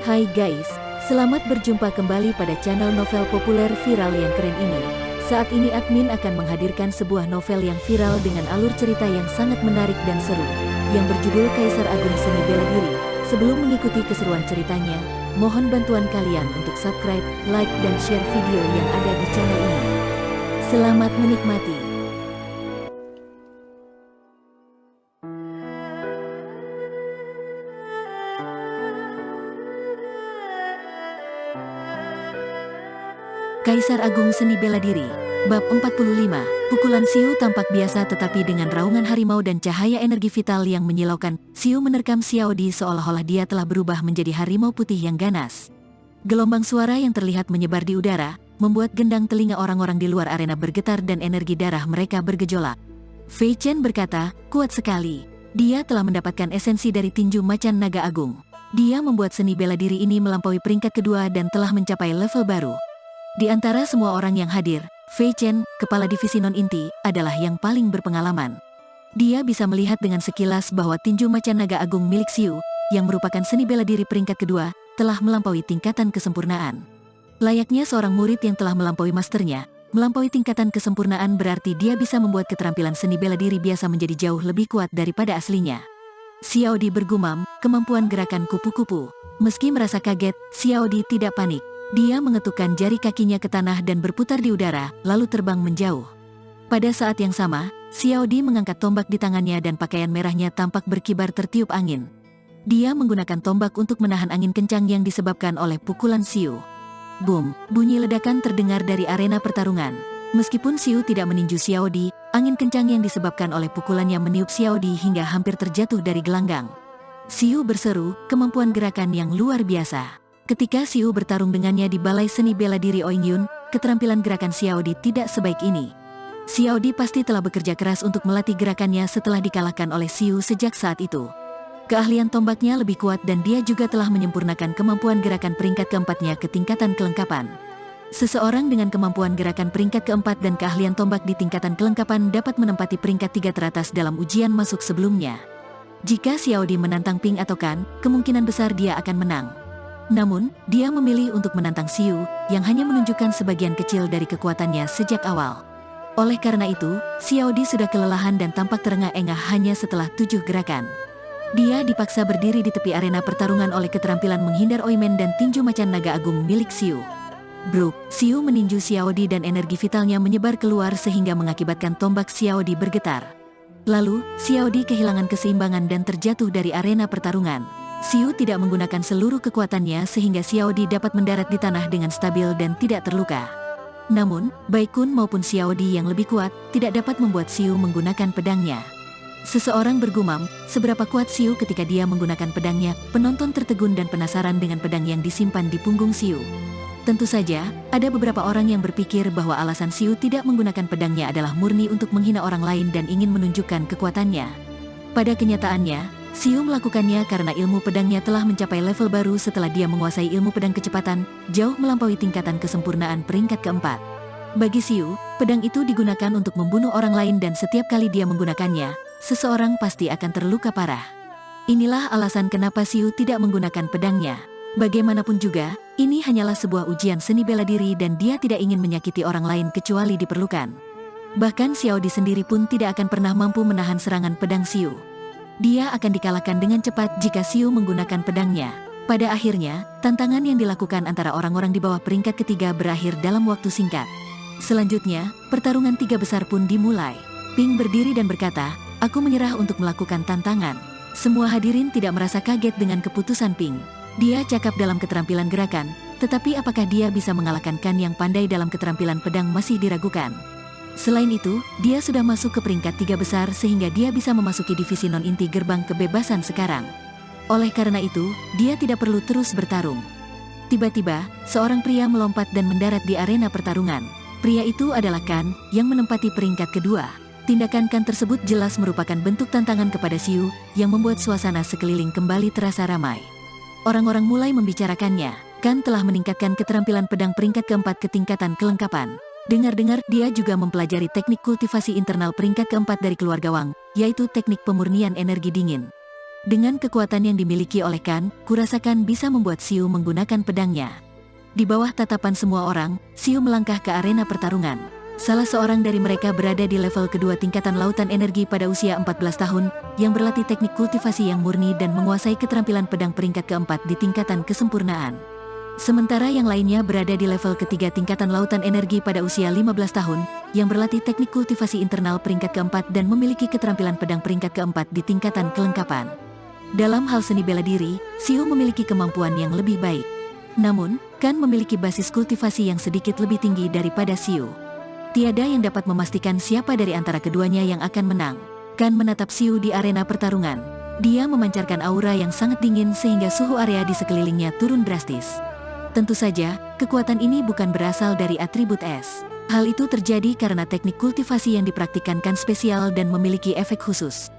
Hai guys, selamat berjumpa kembali pada channel novel populer viral yang keren ini. Saat ini admin akan menghadirkan sebuah novel yang viral dengan alur cerita yang sangat menarik dan seru, yang berjudul Kaisar Agung Seni Bela Diri. Sebelum mengikuti keseruan ceritanya, mohon bantuan kalian untuk subscribe, like, dan share video yang ada di channel ini. Selamat menikmati. Kaisar Agung Seni Bela Diri, Bab 45, Pukulan Siu tampak biasa tetapi dengan raungan harimau dan cahaya energi vital yang menyilaukan, Siu menerkam Xiao Di seolah-olah dia telah berubah menjadi harimau putih yang ganas. Gelombang suara yang terlihat menyebar di udara, membuat gendang telinga orang-orang di luar arena bergetar dan energi darah mereka bergejolak. Fei Chen berkata, kuat sekali. Dia telah mendapatkan esensi dari tinju macan naga agung. Dia membuat seni bela diri ini melampaui peringkat kedua dan telah mencapai level baru. Di antara semua orang yang hadir, Fei Chen, kepala divisi non-inti, adalah yang paling berpengalaman. Dia bisa melihat dengan sekilas bahwa tinju macan naga agung milik Siu, yang merupakan seni bela diri peringkat kedua, telah melampaui tingkatan kesempurnaan. Layaknya seorang murid yang telah melampaui masternya, melampaui tingkatan kesempurnaan berarti dia bisa membuat keterampilan seni bela diri biasa menjadi jauh lebih kuat daripada aslinya. Xiao Di bergumam, kemampuan gerakan kupu-kupu. Meski merasa kaget, Xiao Di tidak panik. Dia mengetukkan jari kakinya ke tanah dan berputar di udara, lalu terbang menjauh. Pada saat yang sama, Xiao Di mengangkat tombak di tangannya dan pakaian merahnya tampak berkibar tertiup angin. Dia menggunakan tombak untuk menahan angin kencang yang disebabkan oleh pukulan Siu. Boom, bunyi ledakan terdengar dari arena pertarungan. Meskipun Siu tidak meninju Xiao Di, angin kencang yang disebabkan oleh pukulannya meniup Xiao Di hingga hampir terjatuh dari gelanggang. Siu berseru, kemampuan gerakan yang luar biasa. Ketika Siu bertarung dengannya di Balai Seni Bela Diri Oingyun, keterampilan gerakan Xiao Di tidak sebaik ini. Xiao Di pasti telah bekerja keras untuk melatih gerakannya setelah dikalahkan oleh Siu sejak saat itu. Keahlian tombaknya lebih kuat dan dia juga telah menyempurnakan kemampuan gerakan peringkat keempatnya ke tingkatan kelengkapan. Seseorang dengan kemampuan gerakan peringkat keempat dan keahlian tombak di tingkatan kelengkapan dapat menempati peringkat 3 teratas dalam ujian masuk sebelumnya. Jika Xiao Di menantang Ping atau Kan, kemungkinan besar dia akan menang. Namun, dia memilih untuk menantang Siu, yang hanya menunjukkan sebagian kecil dari kekuatannya sejak awal. Oleh karena itu, Xiao Di sudah kelelahan dan tampak terengah-engah hanya setelah 7 gerakan. Dia dipaksa berdiri di tepi arena pertarungan oleh keterampilan menghindar Oimen dan tinju macan naga agung milik Siu. Bruk, Siu meninju Xiao Di dan energi vitalnya menyebar keluar sehingga mengakibatkan tombak Xiao Di bergetar. Lalu, Xiao Di kehilangan keseimbangan dan terjatuh dari arena pertarungan. Siu tidak menggunakan seluruh kekuatannya sehingga Xiao Di dapat mendarat di tanah dengan stabil dan tidak terluka. Namun, baik Kun maupun Xiao Di yang lebih kuat, tidak dapat membuat Siu menggunakan pedangnya. Seseorang bergumam, seberapa kuat Siu ketika dia menggunakan pedangnya, penonton tertegun dan penasaran dengan pedang yang disimpan di punggung Siu. Tentu saja, ada beberapa orang yang berpikir bahwa alasan Siu tidak menggunakan pedangnya adalah murni untuk menghina orang lain dan ingin menunjukkan kekuatannya. Pada kenyataannya, Siu melakukannya karena ilmu pedangnya telah mencapai level baru setelah dia menguasai ilmu pedang kecepatan, jauh melampaui tingkatan kesempurnaan peringkat keempat. Bagi Siu, pedang itu digunakan untuk membunuh orang lain dan setiap kali dia menggunakannya, seseorang pasti akan terluka parah. Inilah alasan kenapa Siu tidak menggunakan pedangnya. Bagaimanapun juga, ini hanyalah sebuah ujian seni bela diri dan dia tidak ingin menyakiti orang lain kecuali diperlukan. Bahkan Xiao Di sendiri pun tidak akan pernah mampu menahan serangan pedang Siu. Dia akan dikalahkan dengan cepat jika Siu menggunakan pedangnya. Pada akhirnya, tantangan yang dilakukan antara orang-orang di bawah peringkat ketiga berakhir dalam waktu singkat. Selanjutnya, pertarungan 3 besar pun dimulai. Ping berdiri dan berkata, aku menyerah untuk melakukan tantangan. Semua hadirin tidak merasa kaget dengan keputusan Ping. Dia cakap dalam keterampilan gerakan, tetapi apakah dia bisa mengalahkan Kan yang pandai dalam keterampilan pedang masih diragukan. Selain itu, dia sudah masuk ke peringkat 3 besar sehingga dia bisa memasuki divisi non-inti gerbang kebebasan sekarang. Oleh karena itu, dia tidak perlu terus bertarung. Tiba-tiba, seorang pria melompat dan mendarat di arena pertarungan. Pria itu adalah Kan, yang menempati peringkat kedua. Tindakan Kan tersebut jelas merupakan bentuk tantangan kepada Siu, yang membuat suasana sekeliling kembali terasa ramai. Orang-orang mulai membicarakannya. Kan telah meningkatkan keterampilan pedang peringkat keempat ke tingkatan kelengkapan. Dengar-dengar dia juga mempelajari teknik kultivasi internal peringkat keempat dari keluarga Wang, yaitu teknik pemurnian energi dingin. Dengan kekuatan yang dimiliki oleh Kan, kurasakan bisa membuat Xiu menggunakan pedangnya. Di bawah tatapan semua orang, Xiu melangkah ke arena pertarungan. Salah seorang dari mereka berada di level kedua tingkatan lautan energi pada usia 14 tahun, yang berlatih teknik kultivasi yang murni dan menguasai keterampilan pedang peringkat keempat di tingkatan kesempurnaan. Sementara yang lainnya berada di level ketiga tingkatan lautan energi pada usia 15 tahun, yang berlatih teknik kultivasi internal peringkat keempat dan memiliki keterampilan pedang peringkat keempat di tingkatan kelengkapan. Dalam hal seni bela diri, Xiu memiliki kemampuan yang lebih baik. Namun, Kan memiliki basis kultivasi yang sedikit lebih tinggi daripada Xiu. Tiada yang dapat memastikan siapa dari antara keduanya yang akan menang. Kan menatap Xiu di arena pertarungan. Dia memancarkan aura yang sangat dingin sehingga suhu area di sekelilingnya turun drastis. Tentu saja, kekuatan ini bukan berasal dari atribut es. Hal itu terjadi karena teknik kultivasi yang dipraktikkan Kan spesial dan memiliki efek khusus.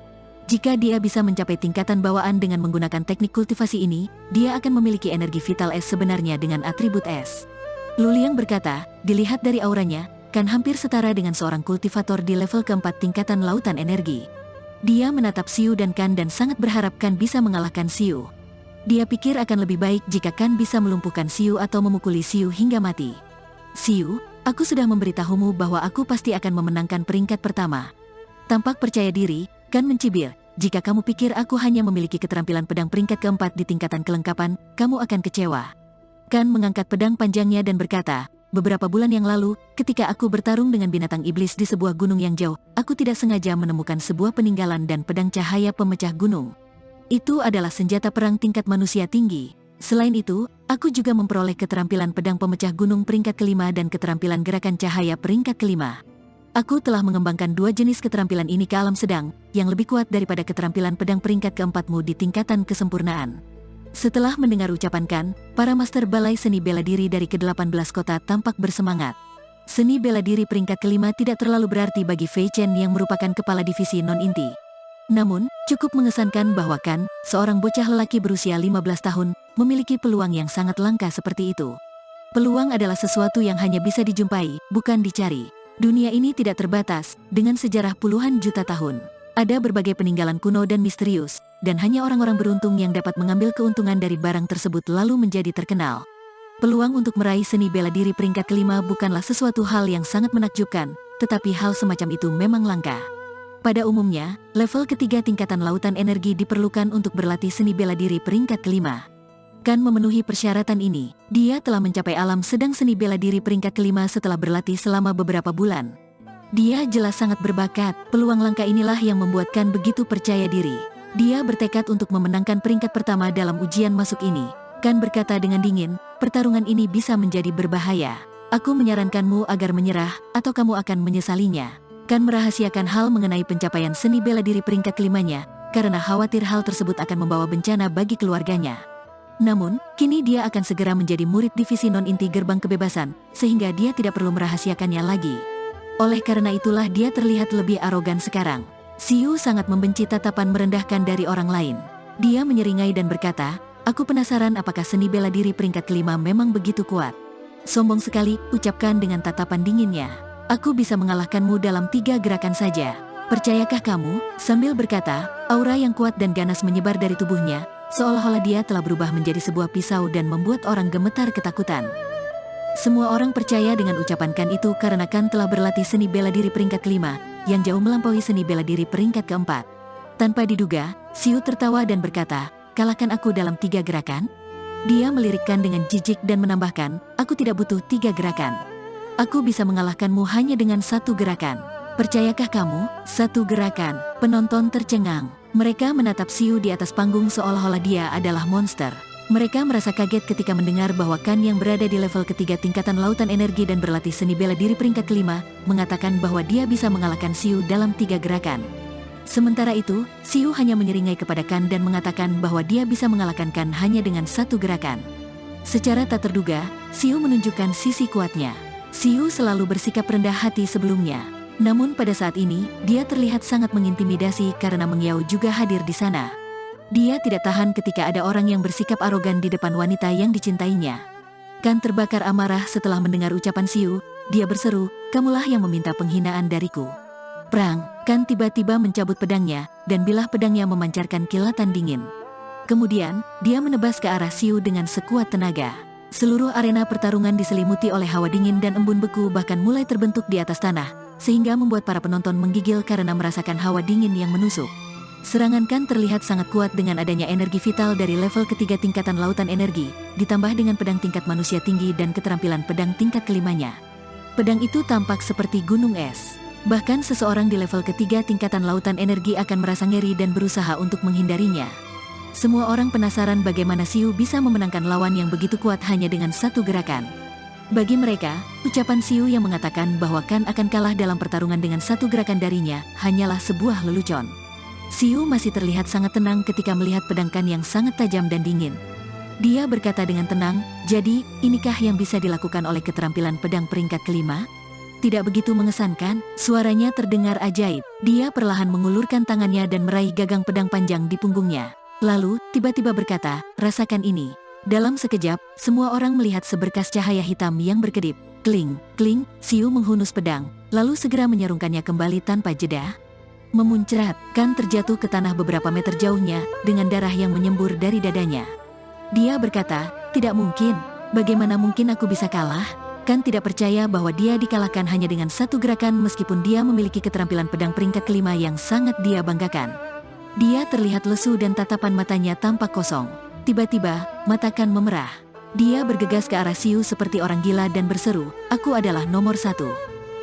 Jika dia bisa mencapai tingkatan bawaan dengan menggunakan teknik kultivasi ini, dia akan memiliki energi vital es sebenarnya dengan atribut es. Luliang berkata, dilihat dari auranya, Kan hampir setara dengan seorang kultivator di level keempat tingkatan lautan energi. Dia menatap Xiu dan Kan dan sangat berharap Kan bisa mengalahkan Xiu. Dia pikir akan lebih baik jika Kan bisa melumpuhkan Xiu atau memukuli Xiu hingga mati. Xiu, aku sudah memberitahumu bahwa aku pasti akan memenangkan peringkat pertama. Tampak percaya diri, Kan mencibir, jika kamu pikir aku hanya memiliki keterampilan pedang peringkat keempat di tingkatan kelengkapan, kamu akan kecewa. Kan mengangkat pedang panjangnya dan berkata, beberapa bulan yang lalu, ketika aku bertarung dengan binatang iblis di sebuah gunung yang jauh, aku tidak sengaja menemukan sebuah peninggalan dan pedang cahaya pemecah gunung. Itu adalah senjata perang tingkat manusia tinggi. Selain itu, aku juga memperoleh keterampilan pedang pemecah gunung peringkat kelima dan keterampilan gerakan cahaya peringkat kelima. Aku telah mengembangkan dua jenis keterampilan ini ke alam sedang, yang lebih kuat daripada keterampilan pedang peringkat keempatmu di tingkatan kesempurnaan. Setelah mendengar ucapan Kan, para master balai seni bela diri dari ke-18 kota tampak bersemangat. Seni bela diri peringkat kelima tidak terlalu berarti bagi Fei Chen yang merupakan kepala divisi non-inti. Namun, cukup mengesankan bahwa Kan, seorang bocah lelaki berusia 15 tahun, memiliki peluang yang sangat langka seperti itu. Peluang adalah sesuatu yang hanya bisa dijumpai, bukan dicari. Dunia ini tidak terbatas, dengan sejarah puluhan juta tahun. Ada berbagai peninggalan kuno dan misterius, dan hanya orang-orang beruntung yang dapat mengambil keuntungan dari barang tersebut lalu menjadi terkenal. Peluang untuk meraih seni bela diri peringkat kelima bukanlah sesuatu hal yang sangat menakjubkan, tetapi hal semacam itu memang langka. Pada umumnya, level ketiga tingkatan lautan energi diperlukan untuk berlatih seni bela diri peringkat kelima. Kan memenuhi persyaratan ini, dia telah mencapai alam sedang seni bela diri peringkat kelima setelah berlatih selama beberapa bulan. Dia jelas sangat berbakat, peluang langka inilah yang membuat Kan begitu percaya diri. Dia bertekad untuk memenangkan peringkat pertama dalam ujian masuk ini. Kan berkata dengan dingin, pertarungan ini bisa menjadi berbahaya. Aku menyarankanmu agar menyerah, atau kamu akan menyesalinya. Kan merahasiakan hal mengenai pencapaian seni bela diri peringkat kelimanya, karena khawatir hal tersebut akan membawa bencana bagi keluarganya. Namun, kini dia akan segera menjadi murid divisi non-inti gerbang kebebasan, sehingga dia tidak perlu merahasiakannya lagi. Oleh karena itulah dia terlihat lebih arogan sekarang. Xiu sangat membenci tatapan merendahkan dari orang lain. Dia menyeringai dan berkata, aku penasaran apakah seni bela diri peringkat kelima memang begitu kuat. Sombong sekali, ucapkan dengan tatapan dinginnya. Aku bisa mengalahkanmu dalam 3 gerakan saja. Percayakah kamu? Sambil berkata, aura yang kuat dan ganas menyebar dari tubuhnya, seolah-olah dia telah berubah menjadi sebuah pisau dan membuat orang gemetar ketakutan. Semua orang percaya dengan ucapan Kan itu karena Kan telah berlatih seni bela diri peringkat kelima, yang jauh melampaui seni bela diri peringkat keempat. Tanpa diduga, Xiu tertawa dan berkata, kalahkan aku dalam 3 gerakan? Dia melirikkan dengan jijik dan menambahkan, aku tidak butuh 3 gerakan. Aku bisa mengalahkanmu hanya dengan 1 gerakan. Percayakah kamu? 1 gerakan. Penonton tercengang. Mereka menatap Xiu di atas panggung seolah-olah dia adalah monster. Mereka merasa kaget ketika mendengar bahwa Kan yang berada di level ketiga tingkatan lautan energi dan berlatih seni bela diri peringkat kelima, mengatakan bahwa dia bisa mengalahkan Xiu dalam 3 gerakan. Sementara itu, Xiu hanya menyeringai kepada Kan dan mengatakan bahwa dia bisa mengalahkan Kan hanya dengan 1 gerakan. Secara tak terduga, Xiu menunjukkan sisi kuatnya. Xiu selalu bersikap rendah hati sebelumnya. Namun pada saat ini, dia terlihat sangat mengintimidasi karena Meng Yao juga hadir di sana. Dia tidak tahan ketika ada orang yang bersikap arogan di depan wanita yang dicintainya. Kan terbakar amarah setelah mendengar ucapan Xiu, dia berseru, kamulah yang meminta penghinaan dariku. Perang, Kan tiba-tiba mencabut pedangnya, dan bilah pedangnya memancarkan kilatan dingin. Kemudian, dia menebas ke arah Xiu dengan sekuat tenaga. Seluruh arena pertarungan diselimuti oleh hawa dingin dan embun beku bahkan mulai terbentuk di atas tanah, sehingga membuat para penonton menggigil karena merasakan hawa dingin yang menusuk. Serangan Kan terlihat sangat kuat dengan adanya energi vital dari level ketiga tingkatan lautan energi, ditambah dengan pedang tingkat manusia tinggi dan keterampilan pedang tingkat kelimanya. Pedang itu tampak seperti gunung es. Bahkan seseorang di level ketiga tingkatan lautan energi akan merasa ngeri dan berusaha untuk menghindarinya. Semua orang penasaran bagaimana Xiu bisa memenangkan lawan yang begitu kuat hanya dengan satu gerakan. Bagi mereka, ucapan Xiu yang mengatakan bahwa Kan akan kalah dalam pertarungan dengan satu gerakan darinya hanyalah sebuah lelucon. Xiu masih terlihat sangat tenang ketika melihat pedang Kan yang sangat tajam dan dingin. Dia berkata dengan tenang, "Jadi, inikah yang bisa dilakukan oleh keterampilan pedang peringkat kelima?" Tidak begitu mengesankan, suaranya terdengar ajaib. Dia perlahan mengulurkan tangannya dan meraih gagang pedang panjang di punggungnya. Lalu, tiba-tiba berkata, "Rasakan ini." Dalam sekejap, semua orang melihat seberkas cahaya hitam yang berkedip. Kling, kling, Xiu menghunus pedang, lalu segera menyarungkannya kembali tanpa jeda. Memuncrat, Kan terjatuh ke tanah beberapa meter jauhnya, dengan darah yang menyembur dari dadanya. Dia berkata, "Tidak mungkin, bagaimana mungkin aku bisa kalah?" Kan tidak percaya bahwa dia dikalahkan hanya dengan satu gerakan meskipun dia memiliki keterampilan pedang peringkat kelima yang sangat dia banggakan. Dia terlihat lesu dan tatapan matanya tampak kosong. Tiba-tiba, mata Kan memerah. Dia bergegas ke arah Xiu seperti orang gila dan berseru, "Aku adalah nomor satu.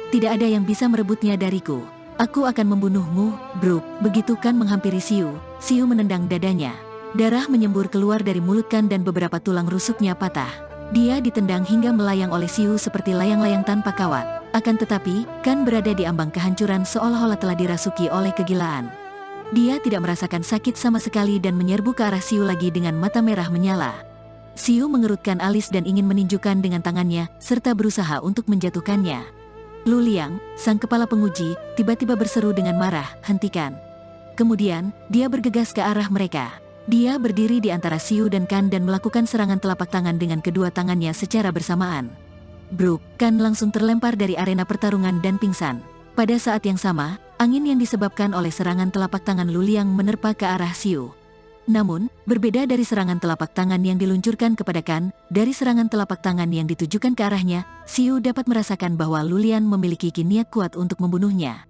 Tidak ada yang bisa merebutnya dariku. Aku akan membunuhmu, Brook." Begitu Kan menghampiri Xiu, Xiu menendang dadanya. Darah menyembur keluar dari mulut Kan dan beberapa tulang rusuknya patah. Dia ditendang hingga melayang oleh Xiu seperti layang-layang tanpa kawat. Akan tetapi, Kan berada di ambang kehancuran seolah-olah telah dirasuki oleh kegilaan. Dia tidak merasakan sakit sama sekali dan menyerbu ke arah Xiu lagi dengan mata merah menyala. Xiu mengerutkan alis dan ingin meninjukan dengan tangannya, serta berusaha untuk menjatuhkannya. Lu Liang, sang kepala penguji, tiba-tiba berseru dengan marah, "Hentikan!" Kemudian, dia bergegas ke arah mereka. Dia berdiri di antara Xiu dan Kan dan melakukan serangan telapak tangan dengan kedua tangannya secara bersamaan. Brook, Kan langsung terlempar dari arena pertarungan dan pingsan. Pada saat yang sama, angin yang disebabkan oleh serangan telapak tangan Lu Liang menerpa ke arah Xiu. Namun, berbeda dari serangan telapak tangan yang diluncurkan kepada Kan, dari serangan telapak tangan yang ditujukan ke arahnya, Xiu dapat merasakan bahwa Lu Liang memiliki niat kuat untuk membunuhnya.